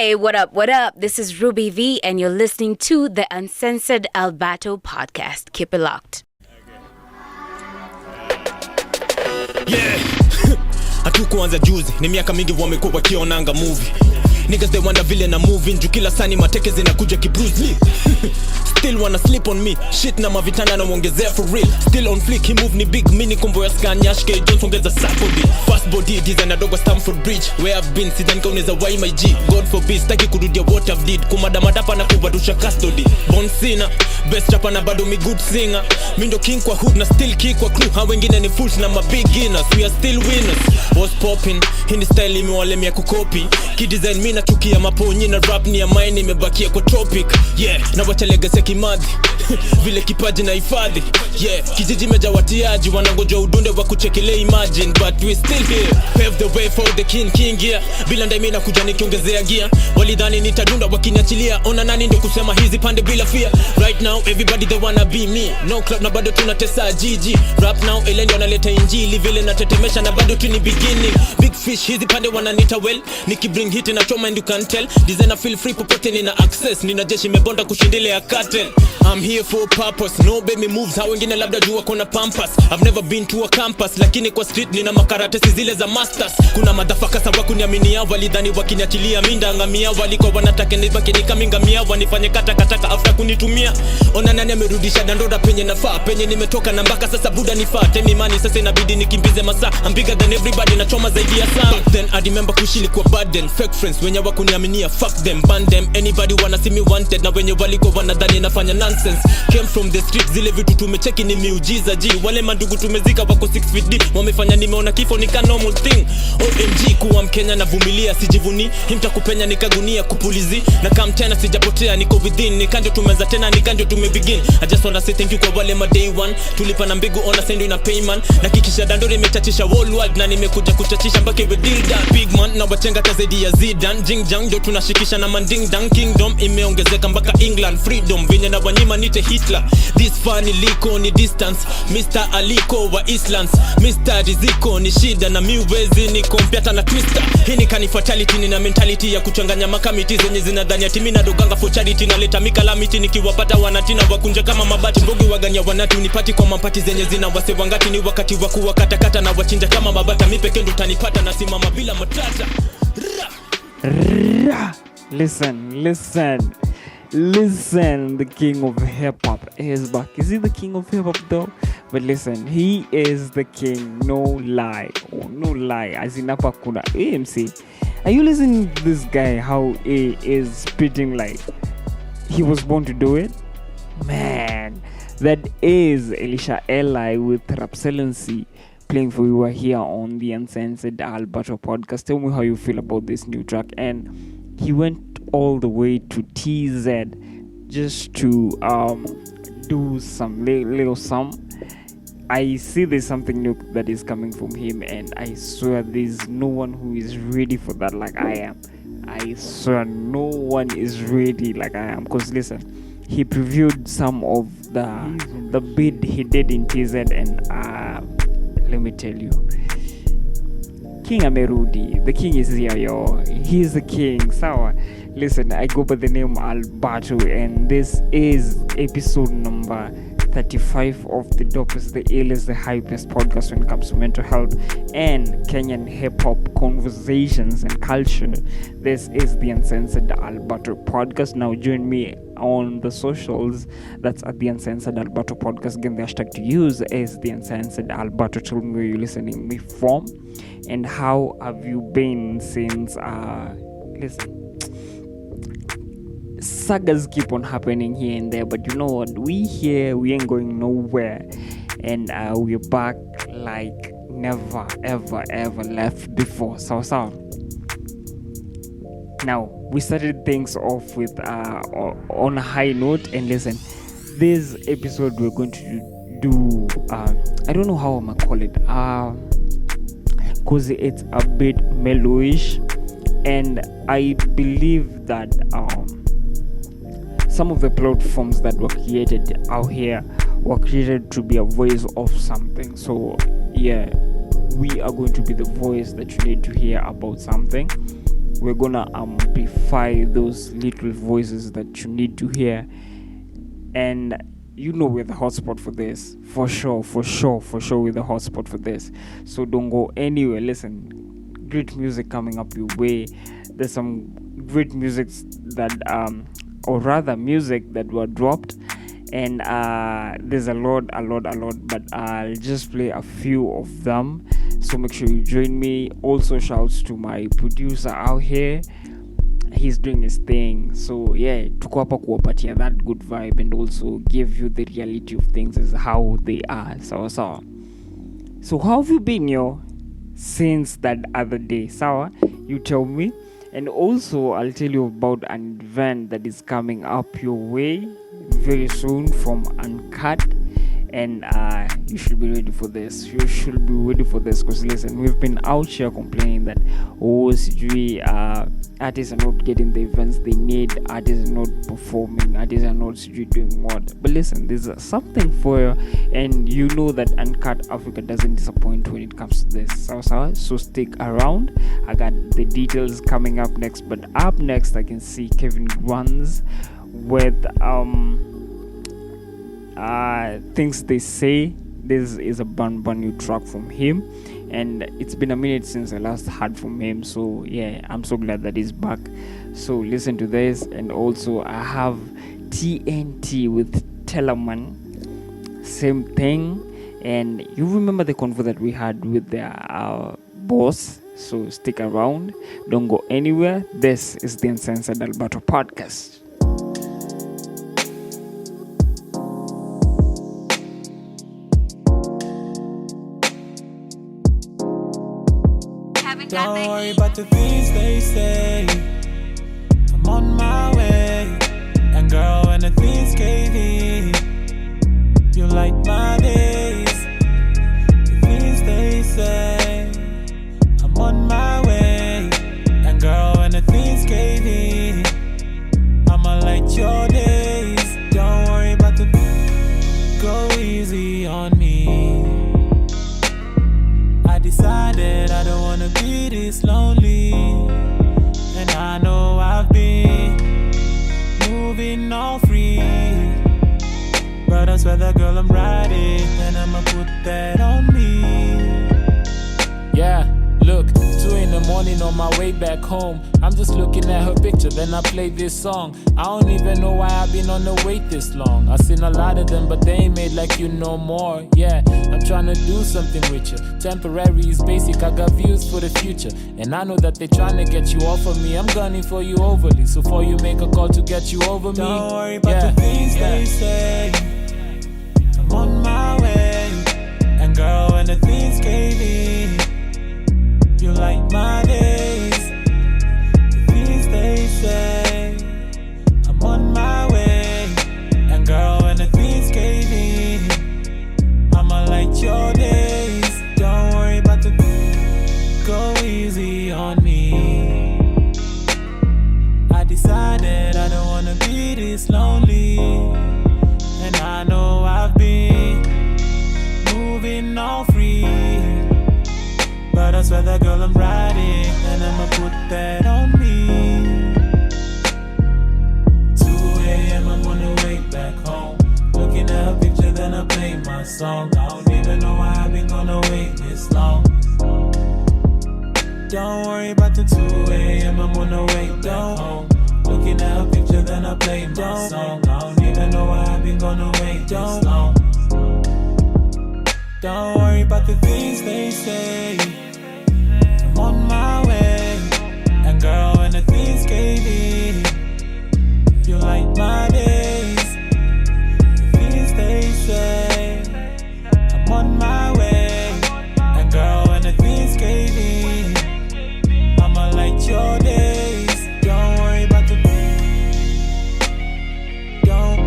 Hey, what up, what up? This is Ruby V, and you're listening to the Uncensored Albato podcast. Keep it locked. Yeah. Hatukuanza juzi, ni miaka mingi wamekuwa wakionanga movie. Niggas they wonder vile na moving, juu kila sani mateke zinakuja ki Bruce Lee. Still wanna sleep on me, shit na mavitana na muongezea for real. Still on flick, he move ni big, mini combo ya Scaniash K Jones ongeza sapodi. Fast body, design adogo Stamford Bridge. Where I've been, sidhani kauneza why my G. God forbid, staki kurudia what I've did. Kumadamata na kubadusha custody. Bon Cena, best rapper na bado mi good singer. Mindo king kwa hood na still kick kwa crew. Ha wengine ni fools na ma beginners, we are still winners. Was popping, hindi style imewalemia kukopi. Kidesign mi nachukia maponyi na rap ni ya mine imebakia kwa tropic. Yeah, na wacha legacy ya kimadhi. Vile kipaji na hifadhi. Yeah, kijiji meja watiaji wanangoja udunde wa kuchekele imagine. But we still here, pave the way for the king yeah. Bila ndai mimi nakuja nikiongezea gear. Walidhani nitadunda wakiniachilia. Ona nani ndio kusema hizi pande bila fear. Right now everybody they wanna be me. No club na bado tunatesa GG. Rap now elendo analeta injili. Vile natetemesha na bado tuni beginning. Big fish hizi pande wananita well. Niki bring hit na choma and you can tell. Designer feel free popote nina access. Nina jeshi mebonda kushindile ya cartel. I'm here for a purpose. No baby moves how wengine labda jua kona pampas. I've never been to a campus. Lakini kwa street nina makaratesi zile za masters. Kuna madafaka sawa kuniaminia. Walidhani wakiniachilia minda ngamia. Waliko wanataka nibaki nikamingamia. Wanifanye kataka after kunitumia. Ona nani amerudisha dandoda penye nafaa. Penye nimetoka na mpaka sasa buda nifaa. Temi mani sasa inabidi nikimbize masaa. I'm bigger than everybody na choma zaidi ya saa. Back then I remember kushili kwa burden. Fake friends wenye wakuniaminia. Fuck them, ban them. Anybody wanna see me wanted. Na wenye waliko wanadhani nafanya nonsense. Came from the street, zile vitu tumecheki ni miujiza G. Wale mandugu tumezika wako 6 feet deep. Wamefanya nimeona kifo nika normal thing. OMG kuwa Mkenya na vumilia sijivuni. Himta kupenya nikagunia kupulizi. Na kam tena sijapotea niko within. Nikanjo tumeanza tena nikanjo tumebegin. I just wanna say thank you kwa wale ma day one. Tulipa na mbegu ona sendo ina payman. Na kikisha dandori imechachisha worldwide. Na nimekuja kuchachisha mpaka we deal that. Big man na wachenga kazedi ya Zidane. Jing jang jo tunashikisha na manding dang. Kingdom imeongezeka mpaka England. Freedom vinye na wanyima nite Hitler. This funny liko ni distance. Mr. Aliko wa Islands. Mr. Riziko ni shida na miwezi ni kompiata na twister. Hii ni kani fatality ni na mentality ya kuchanganya makamiti zenye zinadhani ati mimi nadoganga for charity na leta mikalamiti nikiwapata wanatina wakunja kama mabati mbogi waganya wanati unipati kwa mapati zenye zina wase wangati ni wakati wa kuwakatakata na wachinja kama mabata mi pekee ndo utanipata na simama bila matata. Listen, the king of hip-hop is back. Is he the king of hip-hop though? But listen, he is the king, no lie. As in hapa kuna AMC. Are you listening to this guy, how he is spitting like he was born to do it? Man, that is Elisha Eli with Rapselency playing for you here on the Uncensored Albato podcast. Tell me how you feel about this new track. And he went all the way to TZ just to do some little sum. I see there's something new that is coming from him, and I swear there's no one who is ready for that like I am. I swear no one is ready like I am. Because listen, he previewed some of the bid he did in TZ, and let me tell you, King Amerudi, the king is here, yo. He's the king. Sawa. Listen, I go by the name Albato, and this is episode number 35 of the dopest, the illest, the hypest podcast when it comes to mental health and Kenyan hip-hop conversations and culture. This is the Uncensored Albato podcast. Now join me on the socials. That's at the Uncensored Albato podcast. Again, the hashtag to use is the Uncensored Albato. Tell me where you're listening me from and how have you been since listen, sagas keep on happening here and there, but you know what, we ain't going nowhere, and we're back like never ever left before. So now we started things off with on a high note, and listen, this episode we're going to do I don't know how I'm gonna call it, because it's a bit mellowish, and I believe that some of the platforms that were created out here were created to be a voice of something. So yeah, we are going to be the voice that you need to hear about something. we're gonna amplify those little voices that you need to hear. And we're the hotspot for this, for sure, we're the hotspot for this. So don't go anywhere. Listen, great music coming up your way. There's some great music that or rather music that were dropped, and there's a lot, but I'll just play a few of them, so make sure you join me. Also, shouts to my producer out here, he's doing his thing. So yeah, tuko hapa kuwapatia that good vibe and also give you the reality of things as how they are. So how have you been, since that other day? Sawa, you tell me. And also I'll tell you about an event that is coming up your way very soon from Uncut, and you should be ready for this. Because listen, we've been out here complaining that artists are not getting the events they need, artists are not performing, artists are not doing what. But listen, there's something for you, and you know that Uncut Africa doesn't disappoint when it comes to this. So stick around. I got the details coming up next. But up next, I can see Kevin Guans with Things They Say. This is a brand new track from him, and it's been a minute since I last heard from him. So yeah, I'm so glad that he's back. So listen to this. And also I have TNT with Tellerman, same thing. And you remember the convo that we had with our boss. So stick around, don't go anywhere. This is the Uncensored Albato podcast. Don't worry about the things they say, I'm on my way. And girl, when the things gave in, you like my days. The things they say, I'm on my way. And girl, when the things gave in, I'ma light your days. Don't worry about the go easy on me. I decided I don't wanna be this lonely, and I know I've been moving all free, but I swear that girl I'm riding, and I'ma put that on me. Yeah, look, 2 in the morning on my way back home. I'm just looking at her picture, then I play this song. I don't even know why I've been on the wait this long. I've seen a lot of them, but they ain't made like you no more. Yeah, I'm trying to do something with you. Temporary is basic, I got views for the future, and I know that they trying to get you off of me. I'm gunning for you overly, so before you make a call to get you over me, don't worry about the things they say, I'm on my way. And girl, when the things gave in, you like my days. The things they say, I'm on my way. And girl, when the things gave in, I'ma light your days. Don't worry about the go easy on me. I decided I don't wanna be this lonely, and I know I've been moving all free, but I swear that girl I'm riding, and I'ma put that on me. 2 a.m. I'm on the way back home, looking at her picture, then I play my song. I don't even know why I've been gonna wait this long. Don't worry about the 2 a.m. I'm on the way back home, looking at her picture, then I play my song. I don't even know why I've been gonna wait this long. Don't worry about the things they say, I'm on my way. And girl, when the things gave in, you like my days. The things they say, I'm on my way. And girl, when the things gave in, I'ma light your days. Don't worry about the don't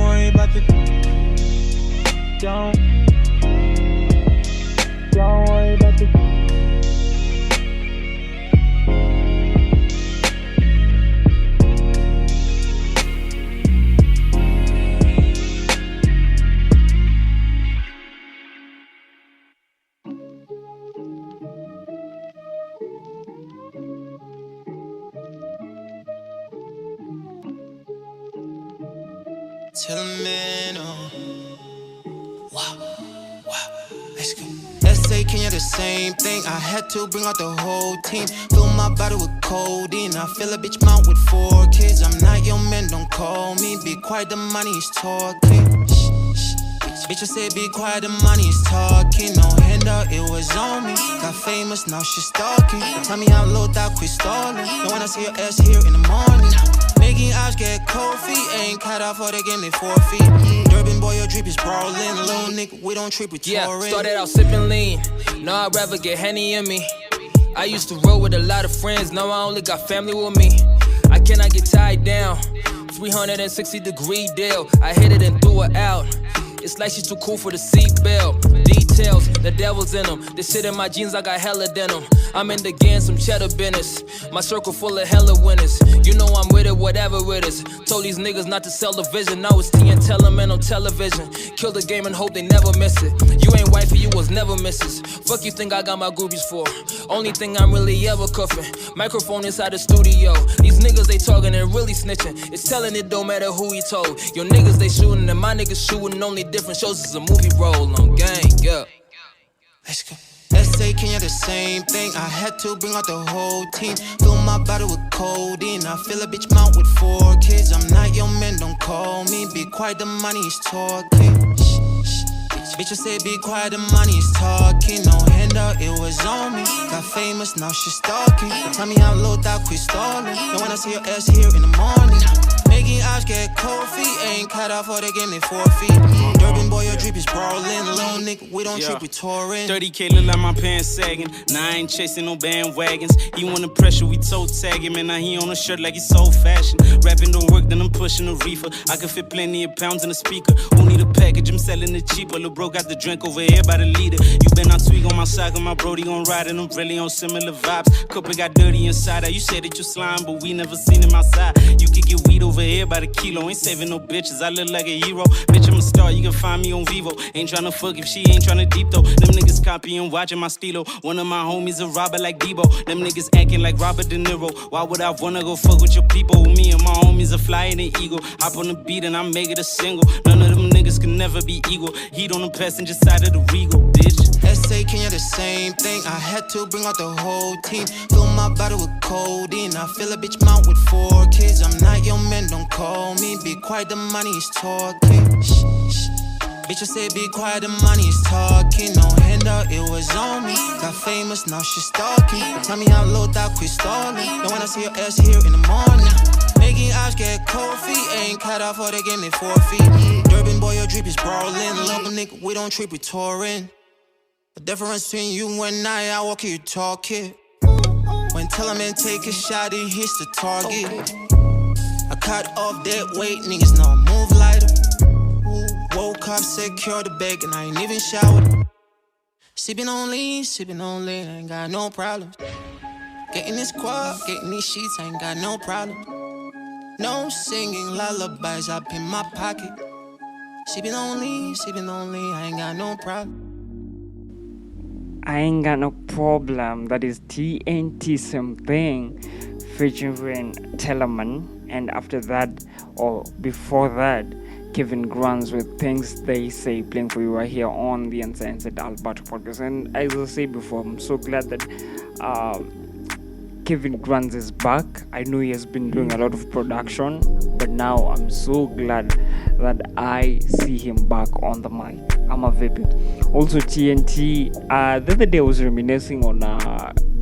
worry about the don't worry about the Till a man, let's go. SA Kenya, the same thing. I had to bring out the whole team. Fill my body with codeine. I fill a bitch mouth with 4 kids. I'm not your man, don't call me. Be quiet, the money is talking. Bitch, I said be quiet, the money is talking. No handout, it was on me. Got famous, now she stalking. Tell me how low that quit stalling. Don't wanna see your ass here in the morning. Making eyes get cold feet. Ain't cut off or they gave me 4 feet. Durban boy, your drip is brawling. Little nigga, we don't trip with touring. Started out sipping lean. Now I'd rather get Henny in me. I used to roll with a lot of friends. Now I only got family with me. I cannot get tied down. 360-degree deal. I hit it and threw it out. It's like she's too cool for the seatbelt. Details, the devil's in them. This shit in my jeans, I got hella denim. I'm in the game, some cheddar business. My circle full of hella winners. You know I'm with it, whatever it is. Told these niggas not to sell the vision. Now it's T and tell them man on television. Kill the game and hope they never miss it. You ain't wifey, you was never misses. Fuck you think I got my groupies for? Only thing I'm really ever cuffing. Microphone inside the studio. These niggas they talking and really snitching. It's telling it don't matter who he told. Your niggas they shooting and my niggas shooting. Only different shows is a movie roll on gang, yeah. Let's go. SA Kenya, the same thing. I had to bring out the whole team. Fill my body with codeine. I fill a bitch mouth with 4 kids. I'm not your man, don't call me. Be quiet, the money is talking. Bitch, I said be quiet, the money is talking. No handout, it was on me. Got famous, now she stalking. Tell me how low that quit stalling. Don't wanna see your ass here in the morning. Making eyes get cold feet. Ain't cut off or they gave me 4 feet. Durban boy, your drip is brawling. Little nigga, we don't trip with touring. 30K look like my pants sagging. Now I ain't chasing no bandwagons. He want the pressure, we toe tag him. And now he on a shirt like he's so fashion. Rapping don't work, then I'm pushing a reefer. I can fit plenty of pounds in a speaker. Who need a package? I'm selling it cheaper. Lil' bro got the drink over here by the leader. You been out tweak on my side, my brody gon' ride. And I'm really on similar vibes. Couple got dirty inside. You said that you slime, but we never seen him outside. You could get weed over here by the kilo. Ain't saving no bitches, I look like a hero. Bitch, I'm a star, you can find me on Vivo. Ain't tryna fuck if she ain't tryna deep though. Them niggas copying, watching my stilo. One of my homies a robber like Debo. Them niggas acting like Robert De Niro. Why would I wanna go fuck with your people? Me and my homies are flying the eagle. Hop on the beat and I make it a single. None of them niggas can never be equal. Heat on the passenger side of the Regal, bitch. SA Kenya, the same thing. I had to bring out the whole team. Fill my body with codeine. I fill a bitch mouth with 4 kids. I'm not your man, don't call me. Be quiet, the money is talking. Bitch, I said be quiet, the money is talking. No handout, it was on me. Got famous, now she stalking. Tell me how low that quit stalling. Don't wanna see your ass here in the morning. Making eyes get cold feet. Ain't cut off or they gave me 4 feet. Durban boy, your drip is brawling. Little nigga, we don't trip with touring. The difference between you and I walk here, you talk it. When tell a man take a shot, he hits the target. I cut off that weight, niggas know I move lighter. Woke up, secure the bag, and I ain't even showered. Sippin' on lean, I ain't got no problems. Getting this quad, getting these sheets, I ain't got no problem. No singing lullabies up in my pocket. Sippin' on lean, I ain't got no problem. I ain't got no problem. That is TNT something featuring Telemann, and after that, or before that, Kevin Grants with Things They Say, playing for you right here on the Uncensored Albato podcast. And as I said before, I'm so glad that Kevin Grants is back. I know he has been doing a lot of production, but now I'm so glad that I see him back on the mic. I'm a VP. Also TNT, the other day I was reminiscing on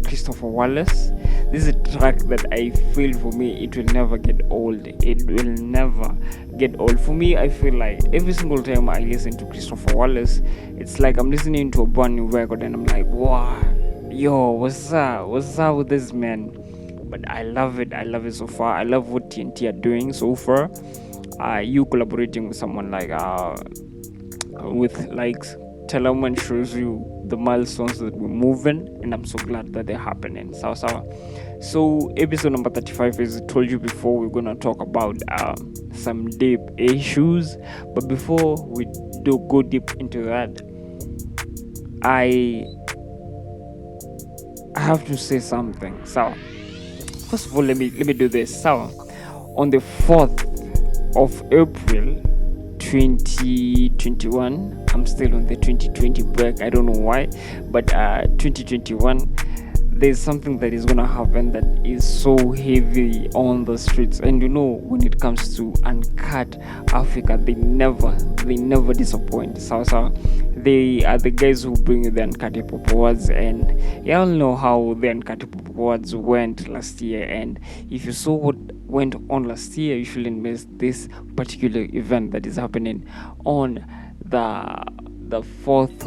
Christopher Wallace. This is a track that I feel for me it will never get old. It will never get old. For me, I feel like every single time I listen to Christopher Wallace, it's like I'm listening to a brand new record and I'm like, wow, yo, what's up with this man? But I love it so far. I love what TNT are doing so far. You collaborating with someone like Telemann shows you the milestones that we're moving, and I'm so glad that they're happening. So episode number 35, as I told you before, we're gonna talk about some deep issues. But before we do go deep into that, I have to say something. So first of all, let me do this. So on the 4th of April, 2021. I'm still on the 2020 break. I don't know why, but 2021, there's something that is gonna happen that is so heavy on the streets. And when it comes to Uncut Africa, they never disappoint. So they are the guys who bring you the Uncut Hip Hop Awards, and y'all know how the Uncut Hip Hop Awards went last year. And if you saw what went on last year, you shouldn't miss this particular event that is happening on the 4th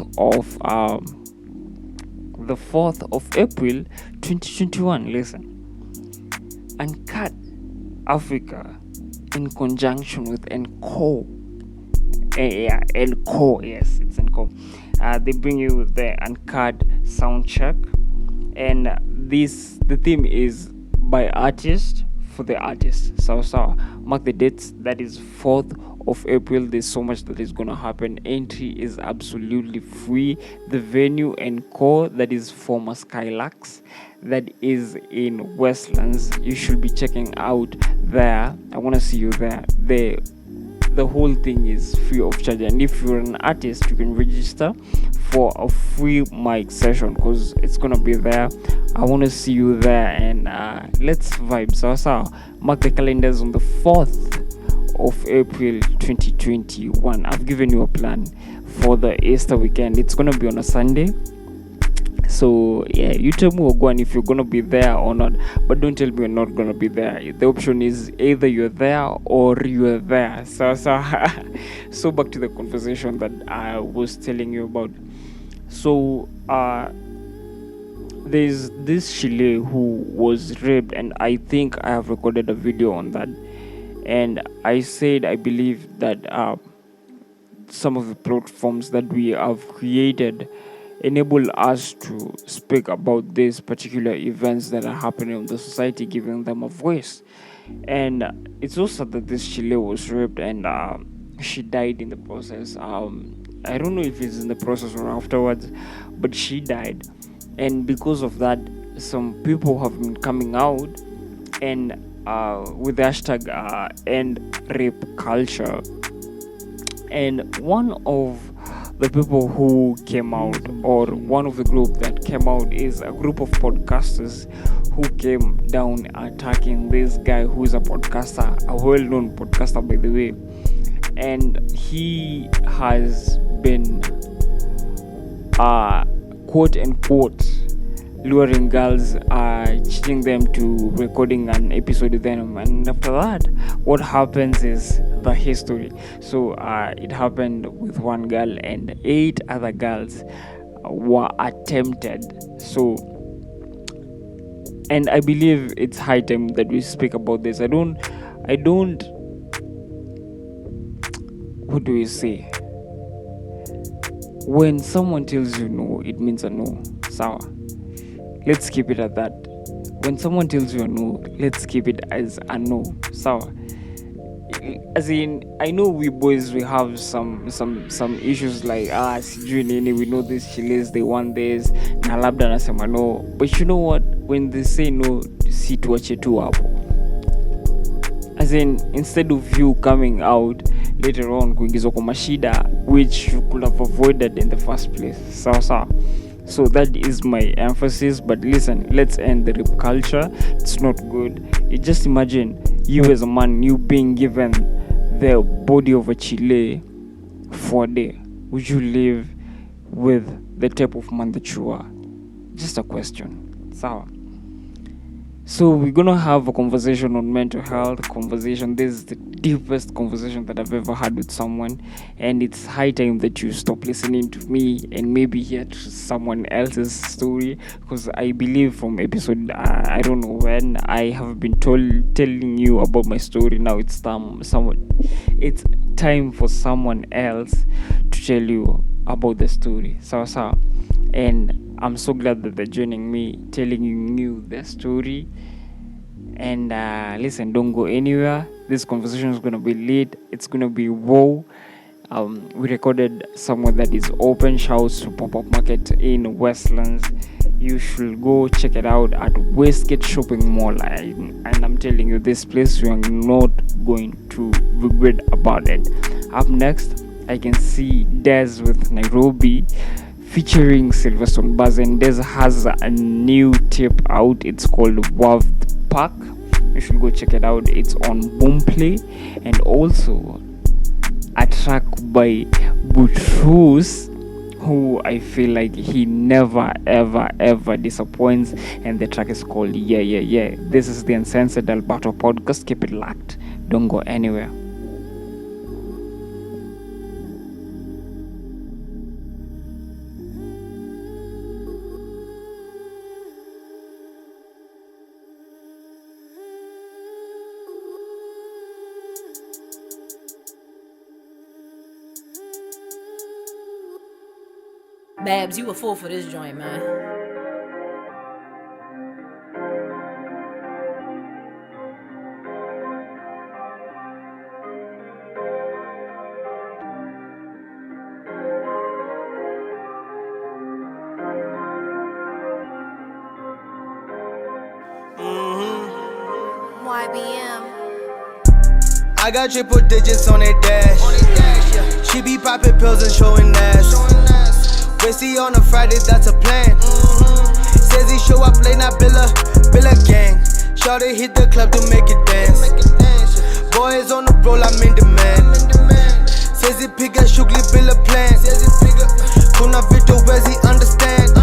of April 2021. Listen, Uncut Africa in conjunction with Encore. Encore, yes, it's Encore. They bring you the Uncut sound check, and the theme is by artist for the artist. So mark the dates. That is 4th of April. There's so much that is gonna happen. Entry is absolutely free. The venue Encore, that is former Skylax, that is in Westlands. You should be checking out there. I want to see you there. The whole thing is free of charge, and if you're an artist, you can register for a free mic session because it's gonna be there. I want to see you there, and let's vibe. So mark the calendars on the 4th of April 2021. I've given you a plan for the Easter weekend. It's gonna be on a Sunday. So yeah, you tell me, Ogwan, if you're gonna be there or not, but don't tell me you're not gonna be there. The option is either you're there or you're there. So back to the conversation that I was telling you about. So there's this Chile who was raped, and I think I have recorded a video on that. And I said I believe that some of the platforms that we have created enable us to speak about these particular events that are happening in the society, giving them a voice. And it's also that this Chile was raped, and she died in the process. I don't know if it's in the process or afterwards, but she died. And because of that, some people have been coming out and with the hashtag end rape culture. And one of the people who came out, or one of the group that came out, is a group of podcasters who came down attacking this guy who is a podcaster, a well-known podcaster, by the way. And he has been quote unquote luring girls, cheating them to recording an episode with them. And after that, what happens is the history. So it happened with one girl, and 8 other girls were attempted. So, and I believe it's high time that we speak about this. I don't what do we say? When someone tells you no, it means a no. Sawa. Let's keep it at that. When someone tells you a no, let's keep it as a no. Sawa. As in, I know we boys, we have some issues like sijui nini, we know these Chiles, they want this, na labda nasema no. But you know what? When they say no, si tuache tu hapo. As in, instead of you coming out later on kuingizwa kwa mashida, which you could have avoided in the first place. Sawa. So that is my emphasis. But listen, let's end the rape culture. It's not good. You just imagine you as a man, you being given the body of a Chile for a day. Would you live with the type of man that you are? Just a question. So we're gonna have a conversation on mental health. This is the deepest conversation that I've ever had with someone, and it's high time that you stop listening to me and maybe hear someone else's story, because I believe from episode I don't know when, I have been telling you about my story. Now it's time for someone else to tell you about the story. And I'm so glad that they're joining me, telling you their story. And listen, don't go anywhere. This conversation is going to be lit. It's going to be wow. We recorded somewhere that is open. Shouts to Pop-Up Market in Westlands. You should go check it out at Westgate Shopping Mall. And I'm telling you, this place you are not going to regret about it. Up next, I can see Dez with Nairobi featuring Silverstone Buzz, and Dez has a new tape out. It's called Worth Park. You should go check it out. It's on Boomplay. And also a track by Butrus, who I feel like he never ever disappoints, and the track is called Yeah. This is the Uncensored Albato podcast. Keep it locked, don't go anywhere. Babs, you a fool for this joint, man. YBM. I got triple digits on that dash. Yeah. She be popping pills and showing ass. Racy on a Friday, that's a plan. Says he show up late, not Billa gang. Shawty hit the club to make it dance. Boys on the roll, I'm in demand. Says he pick a shugli Billa plan. Kuna Vito, where's he understand?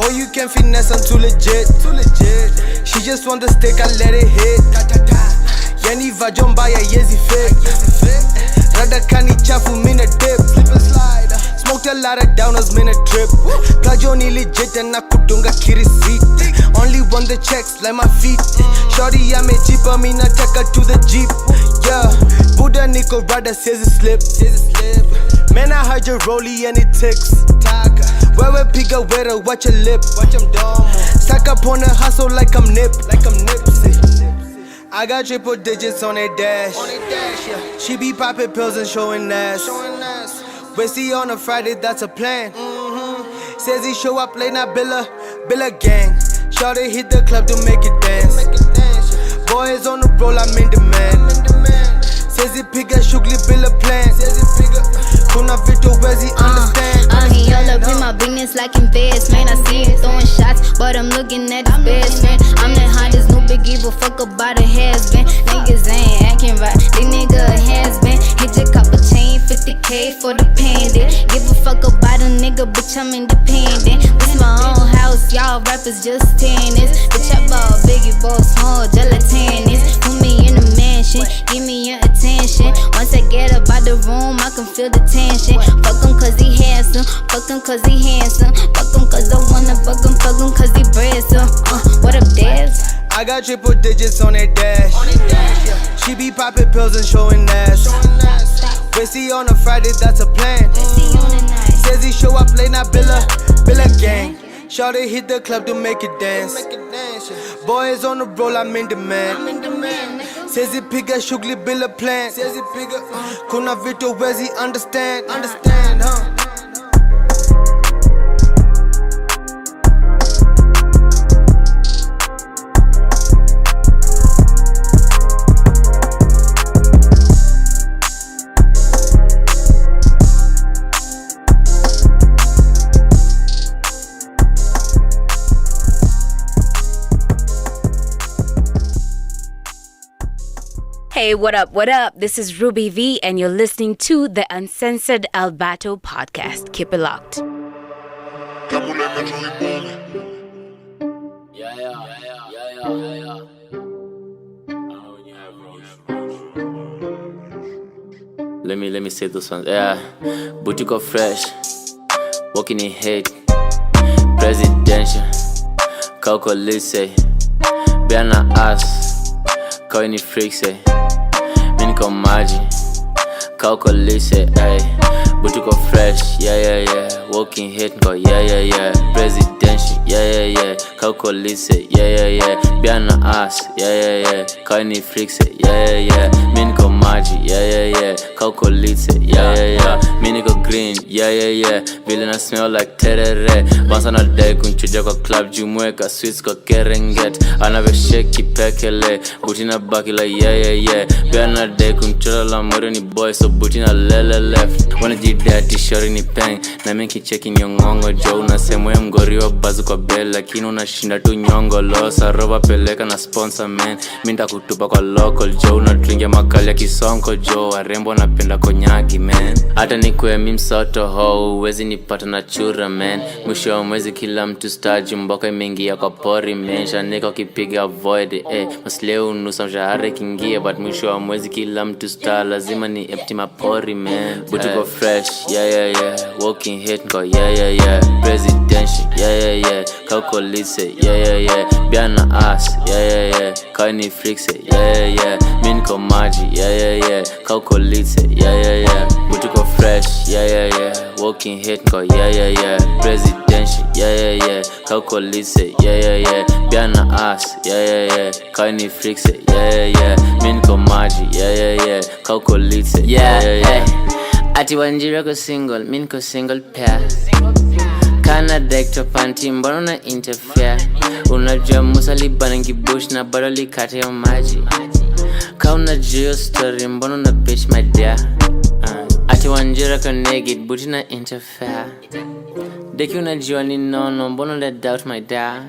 Oh, you can finesse, I'm too legit. She just want the stick, I let it hit. Yani vajombaya, yezi fit. Rada kani chafu, mina dip. Smoked a lot of downers, min a trip. Kajoni legit and nakudunga kirisit. Only won the checks like my feet. Shorty ame cheaper, mina taka to the jeep. Yeah, Buddha Nico Rada says it slip. Man, I heard your rollie and it ticks. Wewe piga wera, watch your lip. Stack up on the hustle like I'm Nipsey. I got triple digits on that dash. Yeah. She be popping pills and showing ass. Racy on a Friday, that's a plan. Says he show up late, not Billa gang. Shawty hit the club to make it dance. Boys on the roll, I'm in demand. Says he pick a shugli Billa plan. Kuna Vito, where's he understand? He all up in my business like investment. I see him throwing shots, but I'm looking at his best friend. I'm the hottest, no big give a fuck about a has-been. Niggas ain't acting right, they nigga a has-been. Hit your copper chain, 50K for the pendant. Give a fuck about a nigga, bitch, I'm independent. This my own house, y'all rappers just tennis. Bitch, I bought Biggie Boss, small gelatinous. Put me in a mansion, give me your attention. Once I get up out the room, I can feel the tension. Fuck him cause he handsome, fuck him cause he handsome. Fuck him cause I wanna fuck him cause he brazen. What up, Dez? I got triple digits on that dash. Yeah. She be popping pills and showing ass. Racy on a Friday, that's a plan. Says he show up late, not Billa gang. Shawty hit the club to make it dance. Boys on the roll, I'm in demand. Says he pick a shugli Billa plan. Kuna Vito, where's he understand? Hey, what up? This is Ruby V, and you're listening to the Uncensored Albato podcast. Keep it locked. Let me say those ones. Yeah, boutique of fresh, walking in head, presidential, calculate, Biana ass, calling it freak say. Minko maji, calculate, ay. Butuko fresh, yeah. Walking hit, go, yeah. Presidential, yeah. Kauko lise, yeah. Biana ass, yeah. Kaini frixe, yeah. Miniko maji, yeah. Kauko lise, yeah. Miniko green, yeah. Villain smell like terere. Bansa na day kunchuja kwa club jumweka. Sweets kwa kerenget. Anave shake pekele. Butina baki like yeah. Biana day kunchola la mori ni boy. So butina lele left. Wanna jidati shori ni peng. Na minki checking yongongo jo. Unasemwe mgori wa bazu kwa bell. Lakini unashinda tu nyongo losa. Roba peleka na sponsor man. Minta kutupa kwa local jo. Unatringia makali ya kisonko jo. Warembo napenda konyagi man. Hata nikwe mimsoto ho. Uwezi nipata na chura man. Mwisho wa mwezi kila mtu star mboka imeingia kwa pori man. Shanika kipiga void masleo unusa mshahara kingia. But mwisho wa mwezi kila mtu star. Lazima ni empty mapori man. Butuko fresh, yeah. Walking hit go, yeah. Presidential, yeah. Kauko lise, yeah. Biana ass, yeah. Kaini frixe, yeah. Minko maji, yeah. Kauko lise, yeah. Butuko fresh, yeah. Walking hit go, yeah. Presidential, yeah. Kauko lise, yeah. Biana ass, yeah. Kaini frixe, yeah. Minko maji, yeah. Kauko lise, yeah. Ati wanjira ko single, minko single pair. Kana dekto panty mbona na interfere. Unajua Musa libanangi bush na bado likate ya maji. Ka unajua story mbona na bitch my dear. Ati wanjira ko naked buti na interfere. Deki unajua ni nono mbona na doubt my dear.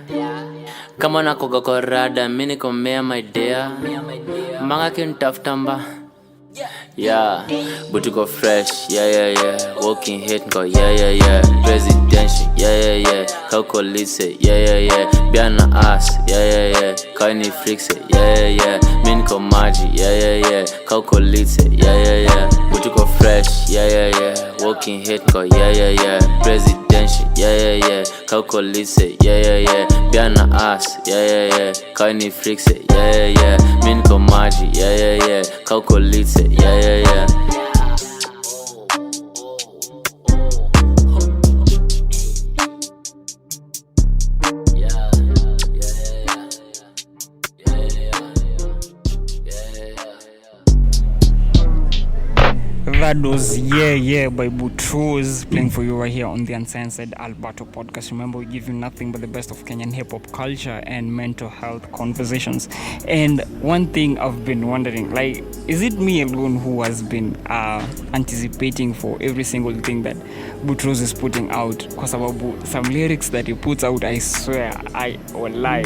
Kama nakoga kwa rada mini komea my dear. Manga kintafuta mba. Yeah, butuko fresh, yeah. Walking hit go, yeah. Presidential, yeah. Kauko lise, yeah. Biana ass, yeah. Kaini frixe, yeah. Minko maji, yeah. Kauko lise, yeah. Butuko fresh, yeah. Walking hit go, yeah. Presidential, yeah. Kauko lise, yeah. Biana ass, yeah. Kaini frixe, yeah. Minko maji, yeah. Kauko lise, yeah. That was yeah by Butros playing for you right here on the Uncensored Albato podcast. Remember, we give you nothing but the best of Kenyan hip-hop culture and mental health conversations. And one thing I've been wondering, like, is it me alone who has been anticipating for every single thing that Butros is putting out? Because about some lyrics that he puts out, I swear, I will lie.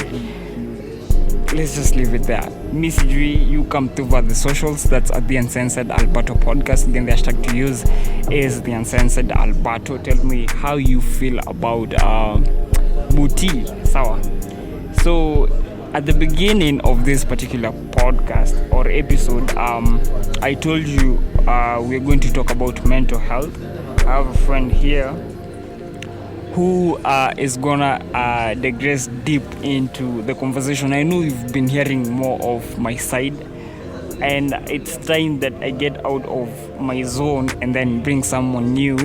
Let's just leave it there. Miss G, you come to the socials. That's at the Uncensored Albato podcast. Then the hashtag to use is the Uncensored Albato. Tell me how you feel about Buti. Sawa. So at the beginning of this particular podcast or episode, I told you we're going to talk about mental health. I have a friend here who is gonna digress deep into the conversation. I know you've been hearing more of my side, and it's time that I get out of my zone and then bring someone new.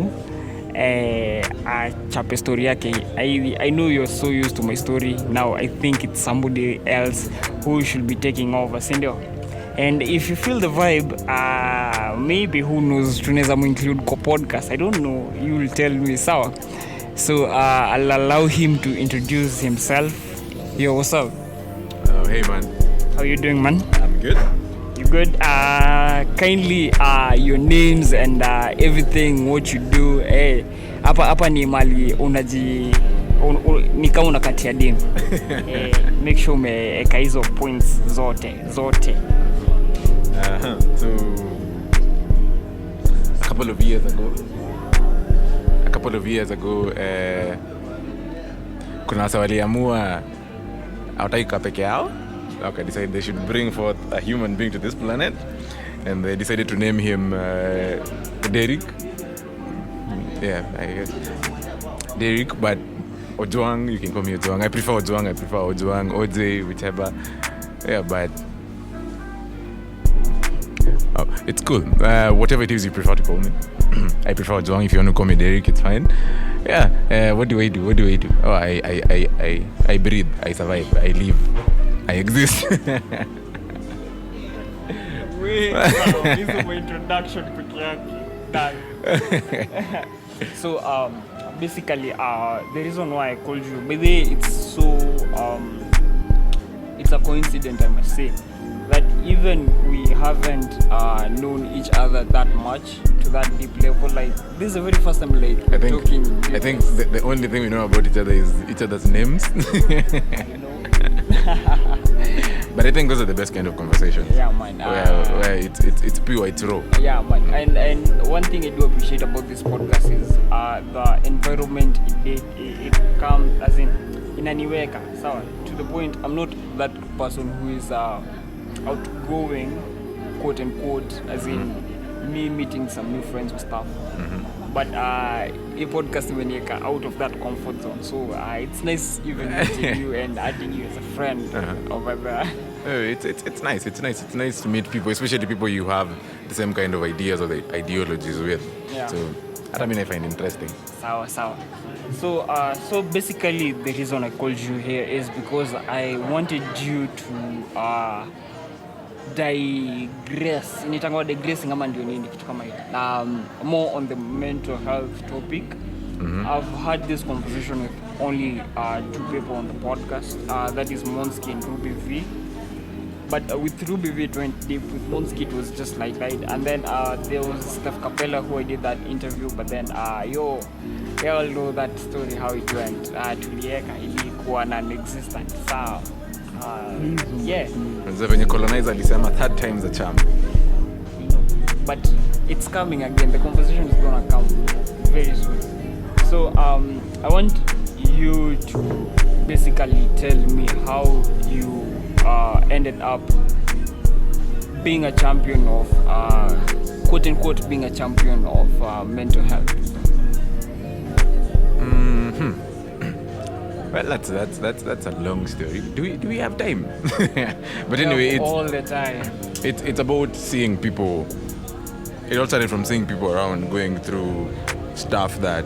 Chape story yake. I know you're so used to my story. Now I think it's somebody else who should be taking over, sindio? And if you feel the vibe, maybe who knows, tunaweza include ko podcast. I don't know, you will tell me, sawa. So I'll allow him to introduce himself. Yo, what's up? Oh, hey man. How you doing, man? I'm good. You good? Kindly your names and everything, what you do. Hey, hapa ni mali unaji ni kama unakatia dim. Make sure umeweka hizo points zote. So a couple of years ago kuna wasa waliamua hawataki kukaa peke yao. Okay, decided they should bring forth a human being to this planet, and they decided to name him Derek. Yeah, I guess Derek, but Ojwang, you can call me Ojwang. I prefer Ojwang, OJ, whichever. Yeah, but it's cool. Whatever it is you prefer to call me. I prefer Ojwang. If you want to call me Derek, it's fine. Yeah. What do I do? Oh, I breathe. I survive. I live. I exist. Wait, this is my introduction peke yake. Done. So basically the reason why I called you, by the way, it's a coincidence, I must say, that even we haven't known each other that much to that deep level. Like, this is the very first time talking. I think the only thing we know about each other is each other's names. But I think those are the best kind of conversations. Yeah, man. Where it's pure, it's raw. Yeah, man. And one thing I do appreciate about this podcast is the environment it comes as in aniweka. So to the point, I'm not that person who is outgoing, quote unquote, as in me meeting some new friends or stuff. But a podcast when out of that comfort zone. So it's nice even meeting you and adding you as a friend over there. It's nice. It's nice to meet people, especially people you have the same kind of ideas or the ideologies with. Yeah. So I find interesting. Sawa. So basically the reason I called you here is because I wanted you to digressing ama ndio nini kitu kama hiyo. More on the mental health topic. I've had this conversation with only two people on the podcast. That is Monski and Ruby V. But with Ruby V it went deep. With Monski it was just like that. And then there was Steph Capella who I did that interview. But then you all know that story how it went. Tulieka ilikuwa non-existent. So yeah. When you colonizer alisema third time's a charm. But it's coming again. The conversation is gonna come very soon. So I want you to basically tell me how you ended up being a champion of quote unquote being a champion of mental health. Well, that's a long story. Do we have time? But anyway, it's all the time. It's about seeing people. It all started from seeing people around going through stuff that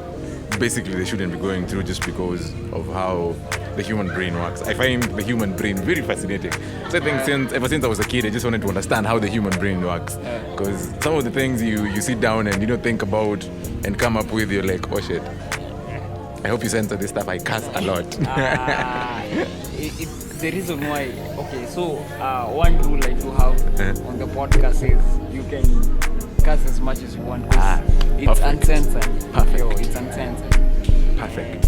basically they shouldn't be going through just because of how the human brain works. I find the human brain very fascinating. So I think ever since I was a kid, I just wanted to understand how the human brain works. Because some of the things you sit down and you don't think about and come up with, you're like, oh shit. I hope you censor this stuff. I cuss a lot. It's the reason why. Okay, so one rule I do have on the podcast is you can cuss as much as you want. It's uncensored. Perfect. Yo, it's uncensored. Perfect.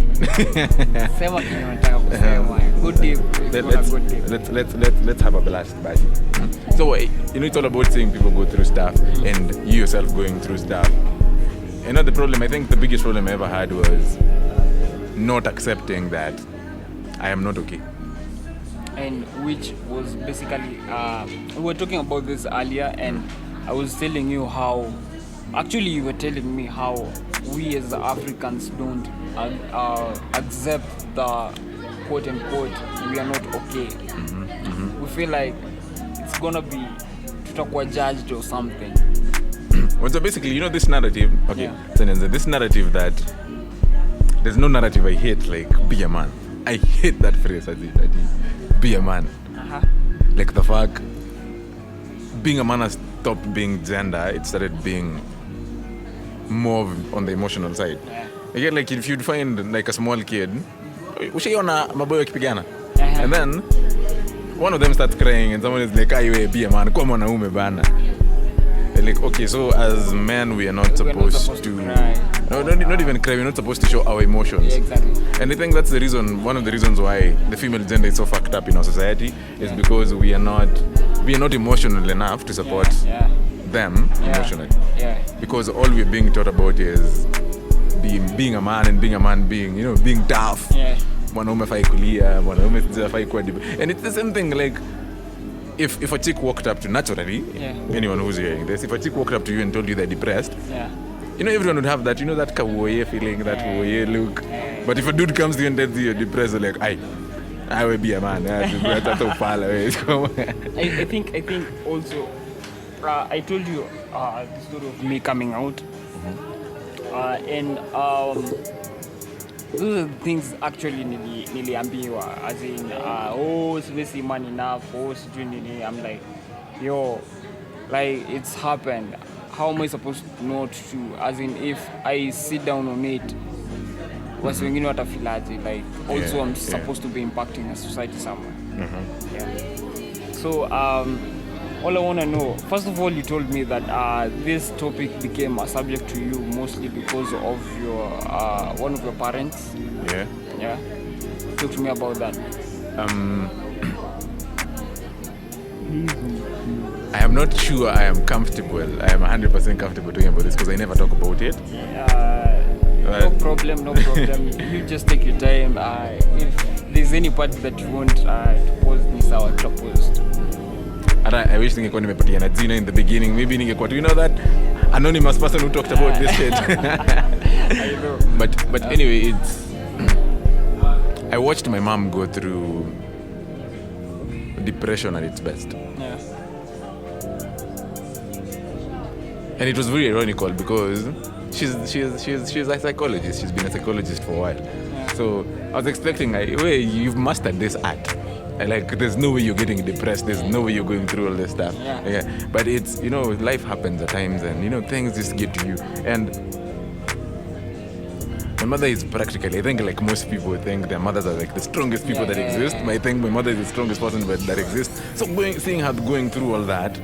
Sema kinyo nataka kusema. Good deep. Let's have a blast, buddy. So it's all about seeing people go through stuff and you yourself going through stuff. I think the biggest problem I ever had was not accepting that I am not okay. And which was basically we were talking about this earlier and I was telling you how actually you were telling me how we as Africans don't accept the quote unquote we are not okay. We feel like it's gonna be tutakuwa judged or something. Well, so basically, this narrative, so this narrative that there's no narrative I hate like be a man. I hate that phrase, be a man. Like the fact being a man has stopped being gender, it started being more on the emotional side. Again, like if you'd find like a small kid, ushaiona maboyo wakipigana, and then one of them starts crying and someone is like, "Aiwe, be a man, kwa mwanaume bana." Like, okay, so as men we are not supposed to cry. No, not even cry. We're not supposed to show our emotions. Yeah, exactly. And I think that's the reason, one of the reasons why the female gender is so fucked up in our society is because we are not emotional enough to support them emotionally. Yeah. Because all we're being taught about is being a man and being a man being, being tough. Yeah. Mwanaume fai kulia, mwanaume fai kuwa deep. And it's the same thing, like if a chick walked up to naturally, anyone who's hearing this, if a chick walked up to you and told you they're depressed, everyone would have that, that kawoye feeling, that woye look. But if a dude comes to you and tells you you're depressed, you're like, I will be a man. That's so far away. I think also, I told you the story of me coming out. And those are the things actually niliambiwa, as in sibisi man enough, sijui nini. I'm like, yo, like it's happened. How am I supposed not to, as in if I sit down on it, wasi wengine watafilaje, like also I'm supposed to be impacting a society somewhere. So all I want to know, first of all, you told me that this topic became a subject to you mostly because of your one of your parents. Yeah. Talk to me about that. I am not sure I am comfortable. I am 100% comfortable talking about this because I never talk about it. No problem. You just take your time. If there's any part that you want to pause this out, post. I wish ningekuwa nimepatiana jina in the beginning. Maybe ningekuwa, you know that anonymous person who talked about this shit. I know. But anyway, I watched my mom go through depression at its best. Yeah. And it was very ironical because she's a psychologist. She's been a psychologist for a while. Yeah. So I was expecting, you've mastered this art. Like, there's no way you're getting depressed. There's no way you're going through all this stuff. Yeah. But it's, life happens at times and, things just get to you. And my mother is practically, I think like most people think their mothers are like the strongest people that exist. I think my mother is the strongest person that exists. So seeing her going through all that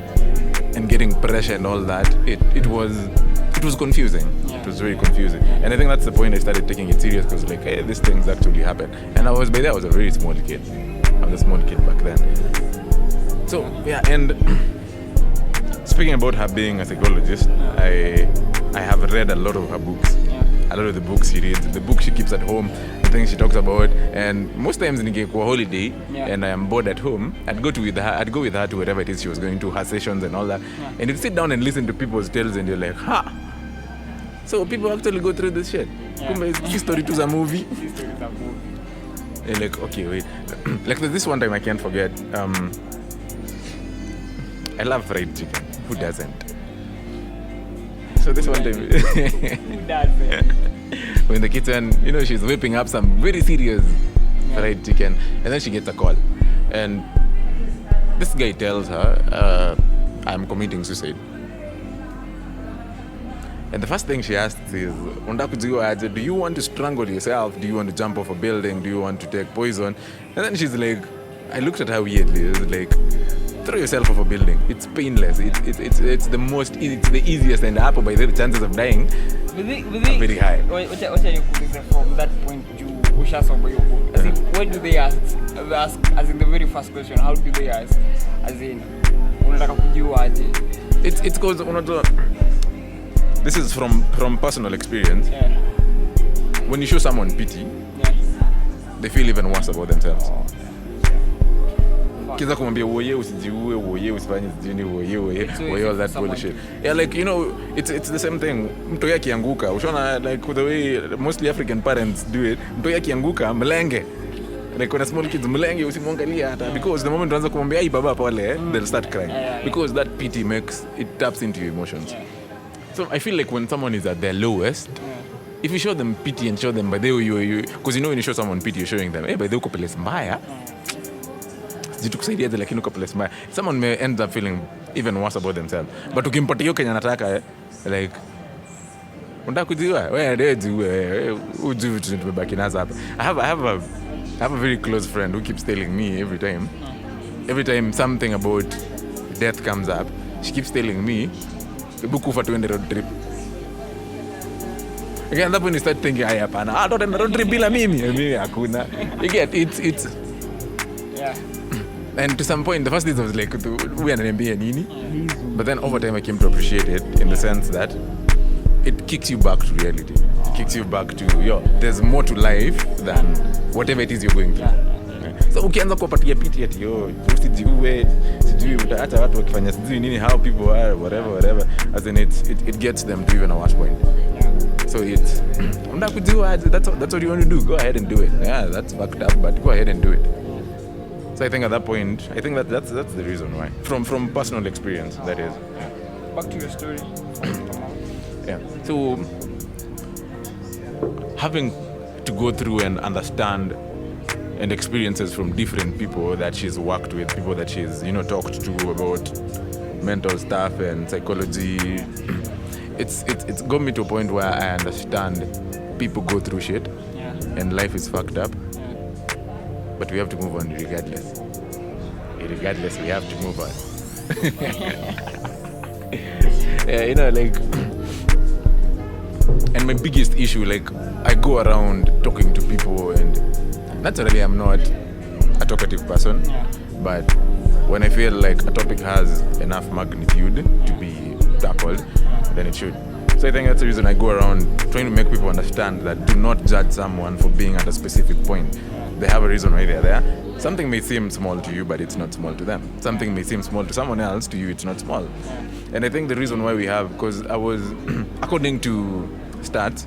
and getting pressure and all that, it was confusing. It was very confusing. And I think that's the point I started taking it serious because like, hey, these things actually happen. And I was a very small kid. I was a small kid back then. So yeah, and speaking about her being a psychologist, I have read a lot of her books. A lot of the books she reads, the book she keeps at home, the things she talks about, and most times ningekuwa holiday and I am bored at home, I'd go with her to wherever it is she was going to, her sessions and all that, and you'd sit down and listen to people's tales and you're like, so people actually go through this shit. History to a movie. And like, okay, wait. Like there's this one time I can't forget. I love fried chicken. Who doesn't? So this one time, Who doesn't? we're in the kitchen, she's whipping up some very serious fried chicken, and then she gets a call, and this guy tells her, "I'm committing suicide." And the first thing she asks is, do you want to strangle yourself? Do you want to jump off a building? Do you want to take poison? And then she's like, I looked at her weirdly. It's like, throw yourself off a building. It's painless. It's the easiest, and by the chances of dying are very high. What are you putting from that point to Ushasombo? As in, when do they ask? As in the very first question, how do they ask? As in, it's because this is from personal experience. Yeah. When you show someone pity, they feel even worse about themselves. Kiza kumwambia woye usijiue, woye usifanye sijini, woye all that bullshit. Yeah, like, it's the same thing. Mtoto akianguka, ushaona like the way mostly African parents do it. Mtoto akianguka, mlenge. Like when a small kids, mlenge usimwangalia hata, because the moment unaanza kumwambia ai baba pole, they'll start crying. Because that pity taps into your emotions. So I feel like when someone is at their lowest, if you show them pity and show them, by the way, because when you show someone pity, you're showing them, hey, by the way, uko place mbaya. Jitukusaidia lakini uko place mbaya. Someone may end up feeling even worse about themselves. But ukimpatia hiyo Kenya nataka, like, unataka kujiua, wewe jiue, ujue vitu tumebaki nazo hapa. I have a very close friend who keeps telling me every time something about death comes up, she keeps telling me, kufa tuende road trip. Again, that when you start thinking, hapana, don't road trip bila mimi hakuna. You get it's yeah. And to some point, the first days I was like, we ananiambia nini? But then over time I came to appreciate it in the sense that it kicks you back to reality. It kicks you back to, there's more to life than whatever it is you're going through. So ukianza kuwapatia piti ati usijiue, sijui utaacha watu wakifanya sijui nini, how people are, whatever, as in it gets them to even a worse point. So it's unataka kujiua, that's what you want to do, go ahead and do it. Yeah, that's fucked up, but go ahead and do it. So I think at that point, that's the reason why. From personal experience, that is. Back to your story. Yeah. So having to go through and understand and experiences from different people that she's worked with, people that she's, talked to about mental stuff and psychology. It's got me to a point where I understand people go through shit and life is fucked up. But we have to move on regardless. Regardless, we have to move on. And my biggest issue, I go around talking to people, and naturally I'm not a talkative person, but when I feel like a topic has enough magnitude to be tackled, then it should. So I think that's the reason I go around trying to make people understand that do not judge someone for being at a specific point. They have a reason why they're there. Something may seem small to you, but it's not small to them. Something may seem small to someone else, to you it's not small. And I think the reason why we have, because I was, according to stats,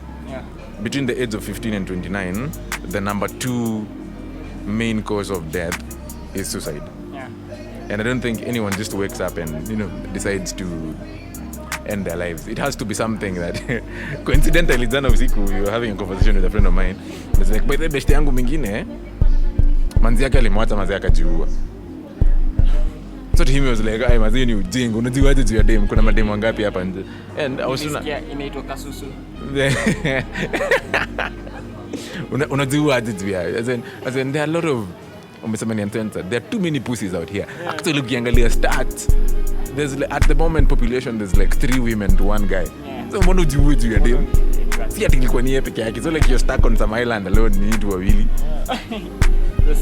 between the age of 15 and 29, the number 2 main cause of death is suicide. And I don't think anyone just wakes up and, decides to end their lives. It has to be something that, coincidentally, jana usiku, we were having a conversation with a friend of mine. It's like, by the best yangu mingine, manzi yake alimwacha, manzi yake akajiua. So to him, he was like, "Ay, mazi ni ujinga, unajiwaje juu ya dem? Kuna mademu wangapi hapa nje?" And I was inaitwa kasusu. Unajiwaje juu ya? As in, there are a lot of, umesema ni Uncensored, there are too many pussies out here. Actually, ukiangalia stats, there's at the moment population, there's 3 women to 1 guy. So mbona ujiue juu ya dem? Si ati ilikuwa ni yeye peke yake. So you're stuck on some island alone, ni watu wawili.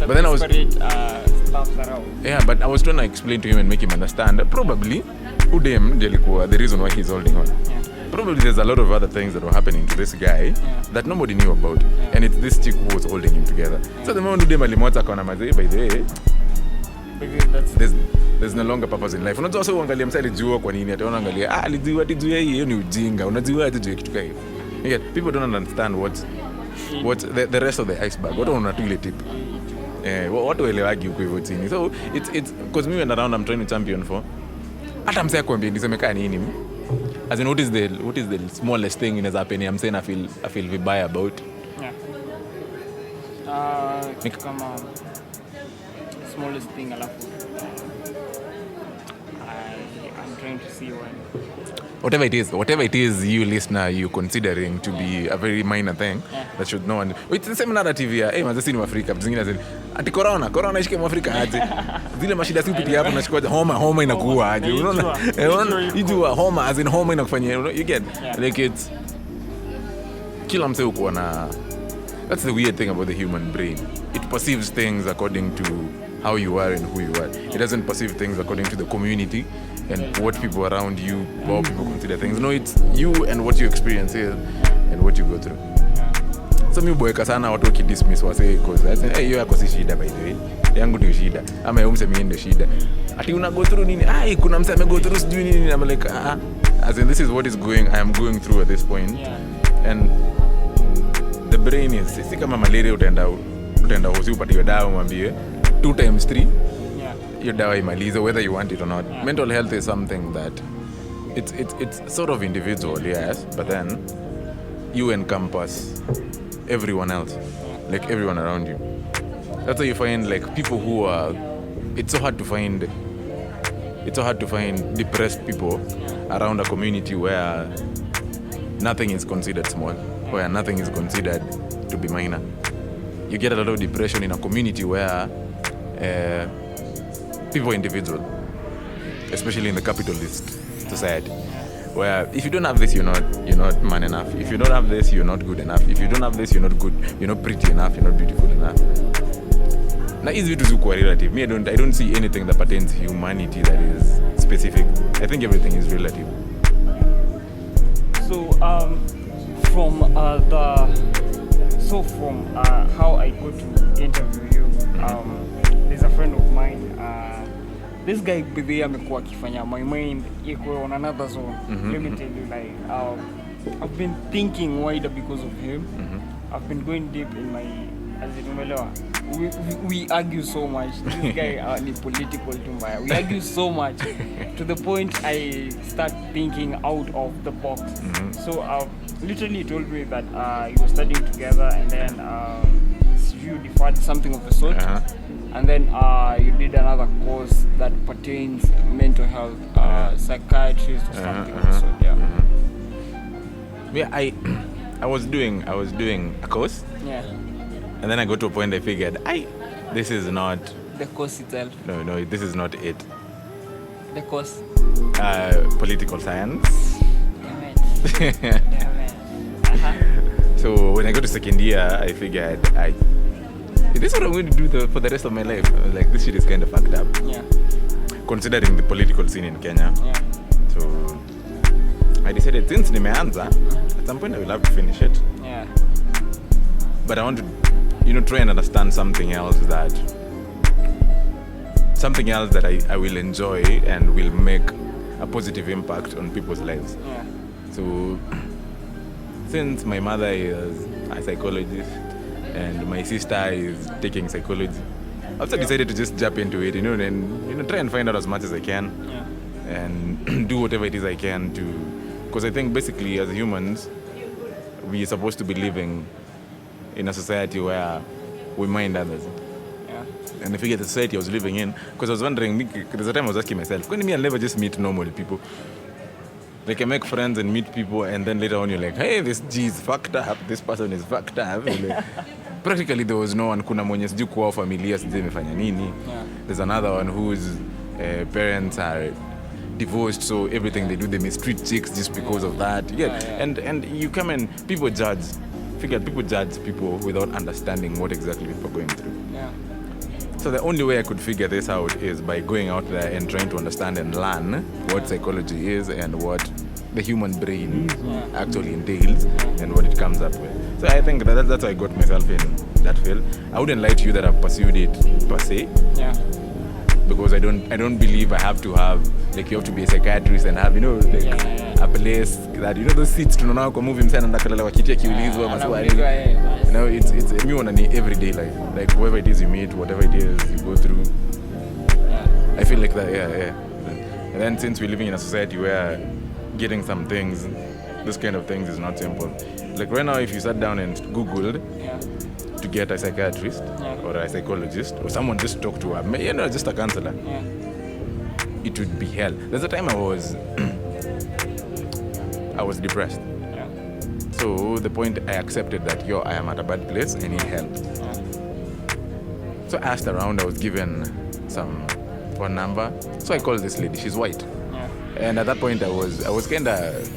But then I was stuff around. Yeah, but I was trying to explain to him and make him understand. Probably, udem delikuwa the reason why he's holding on. Probably there's a lot of other things that were happening to this guy that nobody knew about, and it's this chick who was holding him together. So the moment udem alimwacha akaona mazee, by the way, there's no longer purpose in life. Unajua sasa uangalia msali jua kwa nini ataona angalia alijua ati juu hiyo ni ujinga. Unajua ati juu kitu kama hiyo. People don't understand what the rest of the iceberg. What on ile tip. Watu waelewagi huko hivyo chini. So it's because me and around I'm trying to champion for. Hata msaya kuambia nisemeka nini? As in what is the smallest thing inaweza happen ya msaya I feel vibaya about. Kama smallest thing alafu I'm trying to see when whatever it is you listener you considering to be a very minor thing that should know. And it's the same narrative here. Mazasi ni Afrika zingine zile ati corona ishike Afrika aje zile mashida sipi hapo unachukua homa inakuwa aje unaona you homa as in homa inakufanyia you get like it's kila mse uko na. That's the weird thing about the human brain. It perceives things according to how you are and who you are. It doesn't perceive things according to the community and what people around you, how people consider things. No, it's you and what you experience here and what you go through. So mi boeka sana watu wakidismiss wase cause hiyo yako si shida by the way. Yangu ndio shida. Ama yeye mseme ndio shida. Ati una go through nini? Kuna mseme ame go through sijui nini. I'm like as in this is what is I am going through at this point. And the brain is si kama malaria utaenda hosi upatiwe dawa mwambie 2 times 3 your dawa imalize whether you want it or not. Mental health is something that it's sort of individual, yes, but then you encompass everyone else, like everyone around you. That's why you find people who are it's so hard to find depressed people around a community where nothing is considered small, where nothing is considered to be minor. You get a lot of depression in a community where people are individual, especially in the capitalist society, where if you don't have this, you're not man enough. If you don't have this, you're not good enough. If you don't have this, you're not good. You're not pretty enough. You're not beautiful enough. Now, it's vitu zikuwa relative. Me, I don't see anything that pertains to humanity that is specific. I think everything is relative. So, from how I go to interview you, there's a friend of mine. This guy bebe amekuwa akifanya my mind iko on another zone. Let me tell you, I've been thinking wider because of him. I've been going deep in my we argue so much. This guy ni political tumbaya. We argue so much to the point I start thinking out of the box. So literally you told me that you were studying together and then you deferred something of the sort. And then you did another course that pertains mental health, psychiatrist or something of the sort. Yeah, I was doing a course. Yeah. And then I got to a point I figured, this is not the course itself. No, this is not it. The course. Political science. Damn it. So when I got to second year, I figured, this is what I'm going to do for the rest of my life. I was like, this shit is kind of fucked up. Yeah. Considering the political scene in Kenya. Yeah. So I decided, since nimeanza, at some point I will have to finish it. Yeah. But I want to, try and understand something else that I will enjoy and will make a positive impact on people's lives. Yeah. So since my mother is a psychologist and my sister is taking psychology, I also decided to just jump into it, and try and find out as much as I can, and do whatever it is I can to, because I think basically as humans, we are supposed to be living in a society where we mind others. Yeah. And I figured the society I was living in, because I was wondering, there's a time I was asking myself, when I'll never just meet normal people. Like I make friends and meet people, and then later on you're like, hey, this G is fucked up, this person is fucked up. Like, practically there was no one, kuna mwenye sijui kuwa familia sijui imefanya nini. There's another one whose parents are divorced, so everything they do they mistreat chicks just because of that. And you come and people judge people without understanding what exactly people are going through. So the only way I could figure this out is by going out there and trying to understand and learn what psychology is and what the human brain actually entails and what it comes up with. So I think that's why I got myself in that field. I wouldn't lie to you that I've pursued it per se. Yeah. Because I don't believe I have to have, like, you have to be a psychiatrist and have, a place that, those seats tunaona kwa movie msana ndakalala wakitia kiulizwa maswali. It's me on an everyday life. Like whoever it is you meet, whatever it is you go through. I feel like that, And then since we're living in a society where getting some things, this kind of things is not simple. Like right now, if you sat down and Googled to get a psychiatrist or a psychologist or someone just talk to her, just a counselor, it would be hell. There's a time I was depressed. So the point I accepted that, I am at a bad place, I need help. So I asked around, I was given one number. So I called this lady, she's white. And at that point I was kind of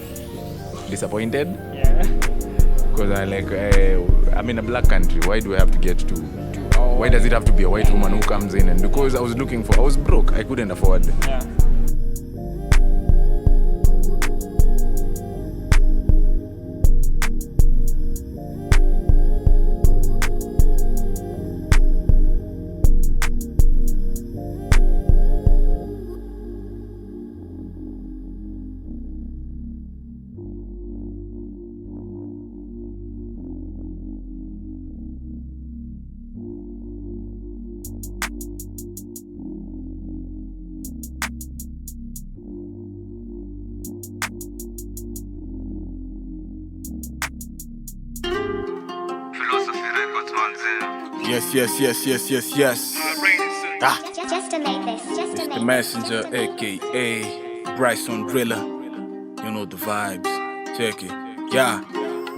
disappointed. Because I'm in a black country, why do I have to get to, why does it have to be a white woman who comes in? And because I was broke, I couldn't afford. Yes. Just to make this. It's the messenger, aka Bryson Driller. You know the vibes. Check it. Yeah.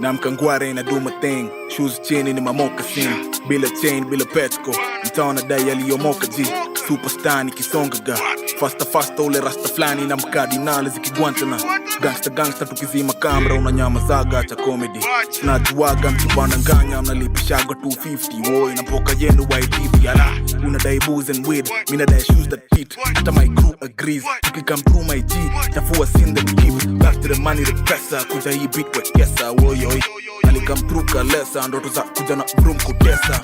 Namkangware na do my thing. Shoes chain in my moccasin. Bila chain, bila petko. Mtaona dai aliyomoka G. Superstar nikisongaga. Fasta ule rasta flani na mkardinali zikigwantana. Gangsta tukizima kamera unanyamazaga cha comedy. Najuaga mchubana nganya mnalipishaga 250. Woi na mpoka yenu YDV yala. Unadai booze and weed. Minadai shoes that fit. Hata my crew agrees. Tukikam through my G. Chafua sin them give. Back to the money the pesa. Kuja hii beat kwa kesa. Woyoi. Nalikam through kalesa. Ndoto za kuja na vroom kutesa.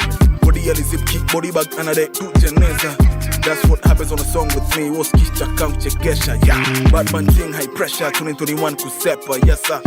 body alizip kick body bag anade tujeneza. That's what happens on a song with me. Woskisha kamchekesha, yeah. Batman thing high pressure 2021 kusepa, yes sir.